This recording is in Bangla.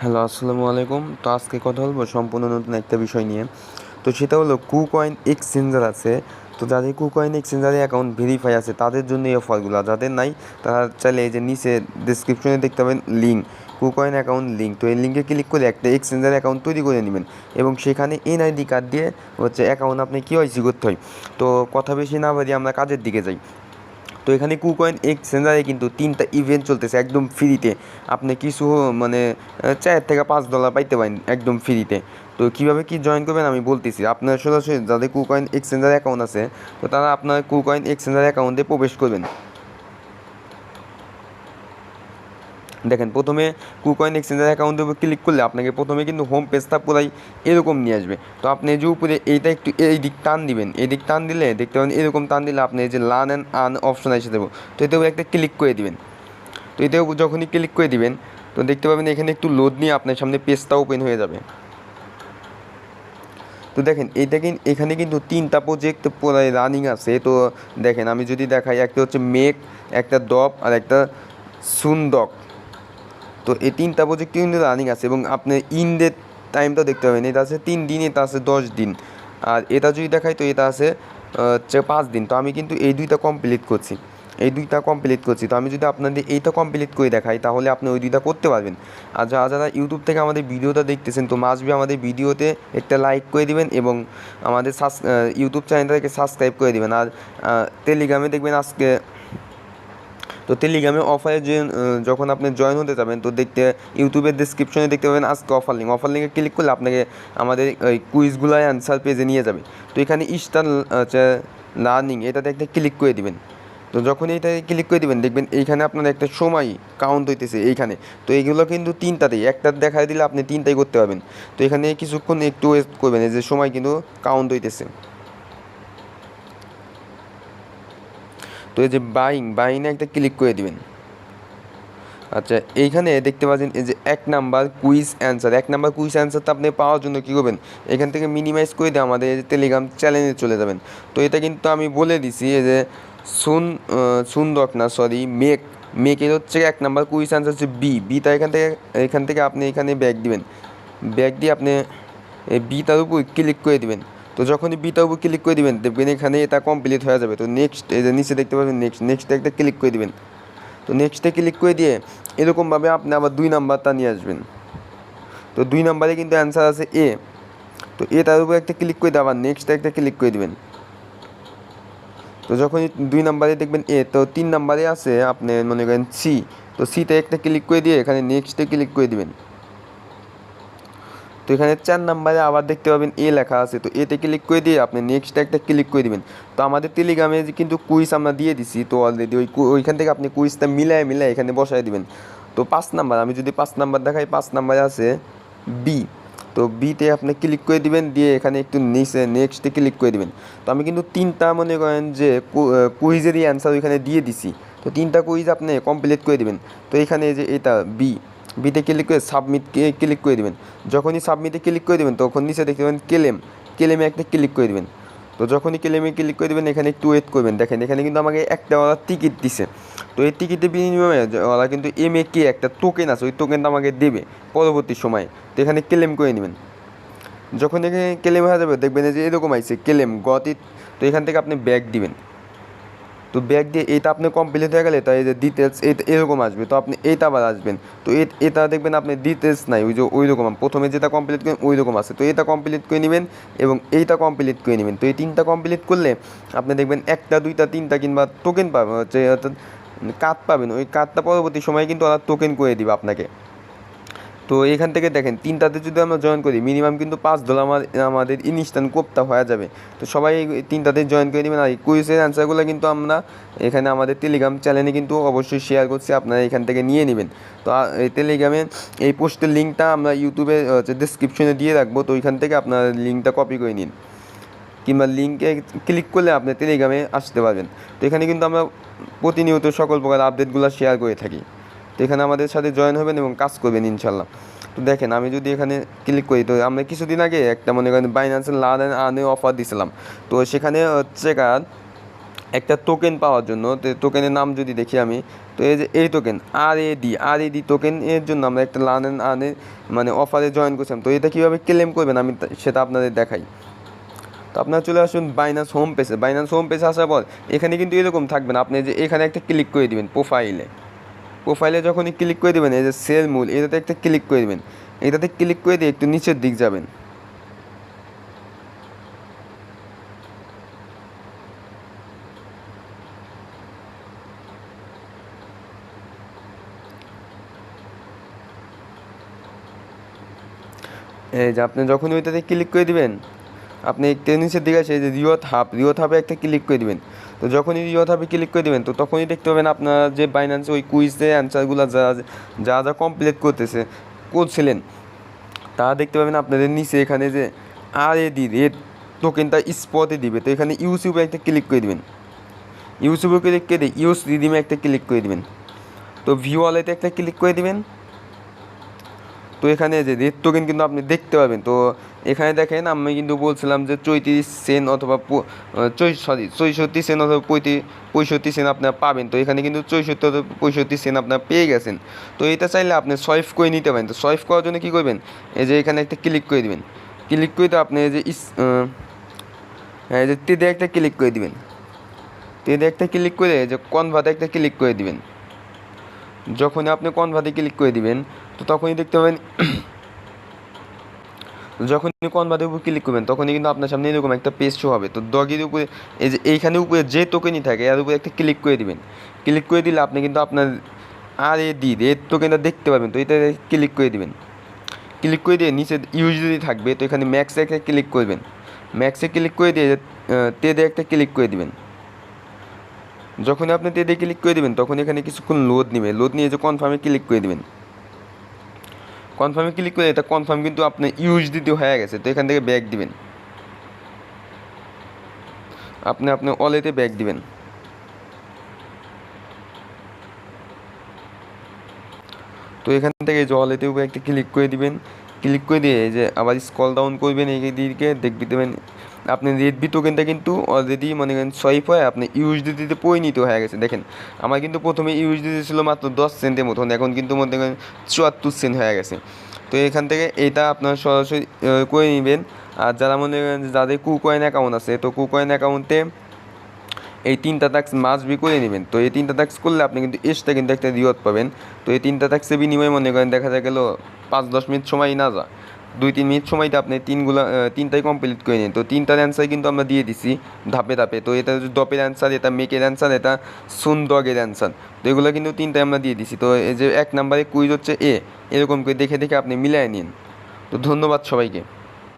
হ্যালো, আসসালামু আলাইকুম। তো আজকে কথা বলবো সম্পূর্ণ নতুন একটা বিষয় নিয়ে। তো সেটা হলো কুকয়েন এক্সচেঞ্জার আছে। তো যাদের কুকয়েন এক্সচেঞ্জারে অ্যাকাউন্ট ভেরিফাই আছে তাদের জন্য এই অফারগুলো, যাদের নাই তারা চাইলে এই যে নিচে ডিসক্রিপশনে দেখতে পাবেন লিঙ্ক, কুকয়েন অ্যাকাউন্ট লিঙ্ক। তো এই লিঙ্কে ক্লিক করে একটা এক্সচেঞ্জার অ্যাকাউন্ট তৈরি করে নেবেন এবং সেখানে এনআইডি কার্ড দিয়ে অ্যাকাউন্ট আপনি কেওয়াইসি করতে হয়। তো কথা বেশি না বাড়িয়ে আমরা কাজের দিকে যাই। তো এখানে কুকয়েন এক্সচেঞ্জারে কিন্তু 3টা ইভেন্ট চলতেছে একদম ফ্রিতে। আপনি কিছু $4 থেকে $5 পাইতে পারেন একদম ফ্রিতে। তো কীভাবে কি জয়েন করবেন আমি বলতেছি। আপনার সরাসরি যাদের কুকয়েন এক্সচেঞ্জার অ্যাকাউন্ট আছে তো তারা আপনার কুকয়েন এক্সচেঞ্জার অ্যাকাউন্টে প্রবেশ করবেন। দেখেন, প্রথমে কুকয়েন এক্সচেঞ্জার অ্যাকাউন্টের উপর ক্লিক করলে আপনাকে প্রথমে কিন্তু হোম পেজটা পুরাই এরকম নিয়ে আসবে। তো আপনি যে উপরে এইটা একটু এই দিক টান দিবেন, এই দিক টান দিলে দেখতে পাবেন এরকম টান দিলে আপনি এই যে লার্ন অ্যান্ড আর্ন অপশন এসে দেবো। তো এতে একটা ক্লিক করে দিবেন। তো এতে যখনই ক্লিক করে দিবেন তো দেখতে পাবেন এখানে একটু লোড নিয়ে আপনার সামনে পেজটা ওপেন হয়ে যাবে। তো দেখেন এখানে কিন্তু 3টা প্রজেক্ট পুরো রানিং আছে। তো দেখেন আমি যদি দেখাই, একটা হচ্ছে মেক, একটা ডপ আর একটা সুনডক। তো এই 3টা প্রজেক্ট কিন্তু রানিং আছে এবং আপনি ইনডেট টাইমটা দেখতে পাবেন। এটা আছে 3 দিন, এটা আছে 10 দিন, আর এটা যদি দেখাই তো এটা আছে 5 দিন। তো আমি কিন্তু এই দুইটা কমপ্লিট করছি, তো আমি যদি আপনাদের এইটা কমপ্লিট করে দেখাই তাহলে আপনি ওই দুইটা করতে পারবেন। আর যারা যারা ইউটিউব থেকে আমাদের ভিডিওটা দেখতেছেন তো মাস্টবি আমাদের ভিডিওতে একটা লাইক করে দিবেন এবং আমাদের ইউটিউব চ্যানেলটাকে সাবস্ক্রাইব করে দিবেন। আর টেলিগ্রামে দেখবেন আজকে, তো টেলিগ্রামে অফারে যে যখন আপনি জয়েন হতে যাবেন তো ইউটিউবের ডিসক্রিপশনে দেখতে পাবেন আজকে অফার লিঙ্কে ক্লিক করলে আপনাকে আমাদের ওই কুইজগুলো অ্যান্সার পেজে নিয়ে যাবে। তো এখানে স্টার লার্নিং এটাতে একটা ক্লিক করে দিবেন। তো যখন এইটা ক্লিক করে দিবেন দেখবেন এইখানে আপনার একটা সময় কাউন্ট হইতেছে এইখানে। তো এইগুলো কিন্তু 3টাতেই, একটা দেখাই দিলে আপনি 3টাই করতে পারবেন। তো এখানে কিছুক্ষণ একটু ওয়েট করবেন, এই যে সময় কিন্তু কাউন্ট হইতেছে। তো এই যে বাইনে একটা ক্লিক করে দিবেন। আচ্ছা, এইখানে দেখতে পাচ্ছেন এই যে 1 নাম্বার কুইজ অ্যান্সারটা আপনি পাওয়ার জন্য কী করবেন, এখান থেকে মিনিমাইজ করে দিয়ে আমাদের টেলিগ্রাম চ্যানেলে চলে যাবেন। তো এটা কিন্তু আমি বলে দিছি, এই যে মেকের হচ্ছে 1 নাম্বার কুইজ অ্যান্সার হচ্ছে বিটা। এখান থেকে আপনি এখানে ব্যাক দিবেন, ব্যাক দিয়ে আপনি এই বিটার উপর ক্লিক করে দিবেন। তো যখনই বিটার উপর ক্লিক করে দিবেন দেখবেন এখানে এটা কমপ্লিট হয়ে যাবে। তো নেক্সট, এই যে নিচে দেখতে পাবেন নেক্সটে একটা ক্লিক করে দিবেন। তো নেক্সটে ক্লিক করে দিয়ে এরকমভাবে আপনি আবার 2 নাম্বারটা নিয়ে আসবেন। তো 2 নাম্বারে কিন্তু অ্যান্সার আছে এ। তো এটার উপর একটা ক্লিক করে দিয়ে আবার নেক্সটে একটা ক্লিক করে দিবেন। তো যখনই 2 নাম্বারে দেখবেন এ, তো 3 নাম্বারে আছে আপনি মনে করেন সি। তো সিতে একটা ক্লিক করে দিয়ে এখানে নেক্সটে ক্লিক করে দিবেন। তো এখানে 4 নাম্বারে আবার দেখতে পাবেন এ লেখা আছে। তো এতে ক্লিক করে দিয়ে আপনি নেক্সট একটা ক্লিক করে দিবেন। তো আমাদের টেলিগ্রামে কিন্তু কুইজ আমরা দিয়ে দিছি, তো অলরেডি ওইখান থেকে আপনি কুইজটা মিলায় এখানে বসায় দিবেন। তো 5 নাম্বার, আমি যদি 5 নাম্বার দেখাই, 5 নাম্বারে আছে বি। তো বিতে আপনি ক্লিক করে দিবেন, দিয়ে এখানে একটু নিচে নেক্সটে ক্লিক করে দিবেন। তো আমি কিন্তু 3টা মনে করেন যে কুইজেরই অ্যান্সার ওইখানে দিয়ে দিছি। তো 3টা কুইজ আপনি কমপ্লিট করে দিবেন। তো এখানে যে এটা বিতে ক্লিক করে ক্লিক করে দেবেন। যখনই সাবমিটে ক্লিক করে দেবেন তখন নিচে দেখতে পাবেন ক্লেমে একটা ক্লিক করে দেবেন। তো যখনই ক্লেমে ক্লিক করে দেবেন এখানে একটু ওয়েট করবেন। দেখেন এখানে কিন্তু আমাকে একটা ওরা টিকিট দিছে। তো এই টিকিটের বিনিময়ে ওরা কিন্তু একটা টোকেন আছে, ওই টোকেনটা আমাকে দেবে পরবর্তী সময়ে। তো এখানে ক্লেম করে নেবেন। যখন এখানে ক্লেম হয়ে যাবে দেখবেন যে এরকম আইছে ক্লেম গট ইট। তো এখান থেকে আপনি ব্যাক দিবেন। তো ব্যাক দিয়ে এটা আপনি কমপ্লিট হয়ে গেলে তাই এই যে ডিটেলস এটা এরকম আসবে। তো আপনি এটা আবার আসবেন। তো এটা দেখবেন আপনি ডিটেলস নাই, ওই যে ওই রকম প্রথমে যেটা কমপ্লিট করেন ওই রকম আছে। তো এটা কমপ্লিট করে নেবেন এবং এইটা কমপ্লিট করে নেবেন। তো এই 3টা কমপ্লিট করলে আপনি দেখবেন 1টা 2টা 3টা কিংবা টোকেন পাবেন, অর্থাৎ কার্ড পাবেন। ওই কার্ডটা পরবর্তী সময়ে কিন্তু ওরা টোকেন করে দিবে আপনাকে। তো এখান থেকে দেখেন 3টাতে যদি আমরা জয়েন করি মিনিমাম কিন্তু $5 আমাদের ইনস্ট্যান্ট কোপটা হয়ে যাবে। তো সবাই 3টাতে জয়েন করে নেবেন। আর এই কুইজের অ্যান্সারগুলো কিন্তু আমরা এখানে আমাদের টেলিগ্রাম চ্যানেলে কিন্তু অবশ্যই শেয়ার করছি, আপনারা এখান থেকে নিয়ে নেবেন। তো এই টেলিগ্রামে এই পোস্টের লিঙ্কটা আমরা ইউটিউবে ডিসক্রিপশনে দিয়ে রাখবো। তো ওইখান থেকে আপনারা লিঙ্কটা কপি করে নিন, কিংবা লিঙ্কে ক্লিক করলে আপনি টেলিগ্রামে আসতে পারবেন। তো এখানে কিন্তু আমরা প্রতিনিয়ত সকল প্রকার আপডেটগুলো শেয়ার করে থাকি। তো এখানে আমাদের সাথে জয়েন হবেন এবং কাজ করবেন ইনশাল্লাহ। তো দেখেন আমি যদি এখানে ক্লিক করি, তো আমরা কিছুদিন আগে একটা মনে করেন বাইন্যান্সের লার্ন অ্যান্ড আর্নে অফার দিয়েছিলাম। তো সেখানে হচ্ছে একটা টোকেন পাওয়ার জন্য, তো টোকেনের নাম যদি দেখি আমি, তো এই যে এই টোকেন আর এ ডি টোকেন এর জন্য আমরা একটা লার্ন অ্যান্ড আর্নের মানে অফারে জয়েন করছিলাম। তো এটা কীভাবে ক্লেম করবেন আমি সেটা আপনাদের দেখাই। তো আপনারা চলে আসুন বাইন্যান্স হোম পেজে। বাইন্যান্স হোম পেজে আসার পর এখানে কিন্তু এরকম থাকবেন, আপনি যে এখানে একটা ক্লিক করে দিবেন প্রোফাইলে যখনই ক্লিক করে দেবেন এই যে সেল মূল এটাতে একটা ক্লিক করে দেবেন। এটাতে ক্লিক করে দিয়ে একটু নিচের দিক যাবেন। এই যে আপনি যখন ওইটাতে ক্লিক করে দিবেন, আপনি একটু নিচের দিকে আছে এই যে রিওথ হাবে একটা ক্লিক করে দিবেন। তো যখনই রিওথ হাবে ক্লিক করে দিবেন, তো তখনই দেখতে পাবেন আপনার যে বাইন্যান্সে ওই কুইজে অ্যান্সারগুলো যা কমপ্লিট করছিলেন তা দেখতে পাবেন আপনাদের নিচে এখানে যে আর এর টোকেনটা স্পটে দিবে। তো এখানে ইউসিউবে একটা ক্লিক করে দিবেন, ইউসিউবে ক্লিক করে দিয়ে ইউস রিডিমে একটা ক্লিক করে দিবেন। তো ভিউ ওয়ালেটে একটা ক্লিক করে দিবেন। তো এখানে যে রেড টোকেন কিন্তু আপনি দেখতে পাবেন। তো এখানে দেখেন আমি কিন্তু বলছিলাম যে 34 সেন্ট অথবা 64 সেন্ট অথবা 65 সেন্ট আপনারা পাবেন। তো এখানে কিন্তু 64 অথবা 65 সেন্ট আপনারা পেয়ে গেছেন। তো এটা চাইলে আপনি সোয়াইপ করে নিতে পারেন। তো সোয়াইপ করার জন্য কী করবেন, এই যে এখানে একটা ক্লিক করে দেবেন। ক্লিক করে তো আপনি এই যে হ্যাঁ এই যে তেদে একটা ক্লিক করে দিবেন। তেদে একটা ক্লিক করে যে কনভার্টে একটা ক্লিক করে দিবেন। যখনই আপনি কনভার্টে ক্লিক করে দিবেন, তো তখনই দেখতে পাবেন যখনই কনভার্টের উপর ক্লিক করবেন তখনই কিন্তু আপনার সামনে এরকম একটা পেজ শো হবে। তো ডগের উপরে এই যে এইখানে উপরে যে টোকেনই থাকে এর উপরে একটা ক্লিক করে দিবেন। ক্লিক করে দিলে আপনি কিন্তু আপনার রেড টোকেনটা দেখতে পাবেন। তো এটা ক্লিক করে দিবেন। ক্লিক করে দিয়ে নিচে ইউজলি থাকবে, তো এখানে ম্যাক্সে একটা ক্লিক করবেন। ম্যাক্সে ক্লিক করে দিয়ে তেদে একটা ক্লিক করে দিবেন। যখনই আপনি তেদে ক্লিক করে দেবেন তখন এখানে কিছুক্ষণ লোড নেবে, লোড নিয়ে যে কনফার্মে ক্লিক করে দেবেন। কনফার্মে ক্লিক করে এটা কনফার্ম কিন্তু আপনার ইউএসডিতে হয়ে গেছে। তো এখান থেকে ব্যাক দিবেন, আপনি ওয়ালেটে ব্যাক দিবেন। তো এখান থেকে এই যে ওয়ালেটে উপরে একটা ক্লিক করে দিবেন। ক্লিক করে দিয়ে এই যে আবার স্ক্রল ডাউন করবেন এই দিকে দেখবি দেবেন আপনি রেডবি টোকেনটা কিন্তু অলরেডি মনে করেন সোয়াইপ হয় আপনি ইউএসডিতে পরিণত হয়ে গেছে। দেখেন আমার কিন্তু প্রথমে ইউএসডিতে ছিল মাত্র 10 সেন্টের মতন, এখন কিন্তু মনে করেন 74 সেন্ট হয়ে গেছে। তো এখান থেকে এটা আপনার সরাসরি করে নেবেন। আর যারা মনে করেন যাদের কুকয়েন অ্যাকাউন্ট আছে, তো কুকয়েন অ্যাকাউন্টে এই 3টা টাস্ক মাস্ট বি করে নেবেন। তো এই 3টা টাস্ক করলে আপনি কিন্তু এক্সট্রা কিন্তু একটা রিওয়ার্ড পাবেন। তো এই 3টা টাস্কের বিনিময়ে মনে করেন দেখা গেল 5-10 মিনিট সময় না যা 2-3 মিনিট সময়তে আপনি তিনটাই কমপ্লিট করে নিন। তো 3টার অ্যান্সার কিন্তু আমরা দিয়ে দিছি ধাপে ধাপে। তো এটা ডপের অ্যান্সার, এটা মেকের অ্যান্সার, এটা সুন্দগের অ্যান্সার। তো এগুলো কিন্তু 3টাই আমরা দিয়ে দিছি। তো এই যে 1 নম্বরে কুইজ হচ্ছে এরকম করে দেখে দেখে আপনি মিলিয়ে নিন। তো ধন্যবাদ সবাইকে।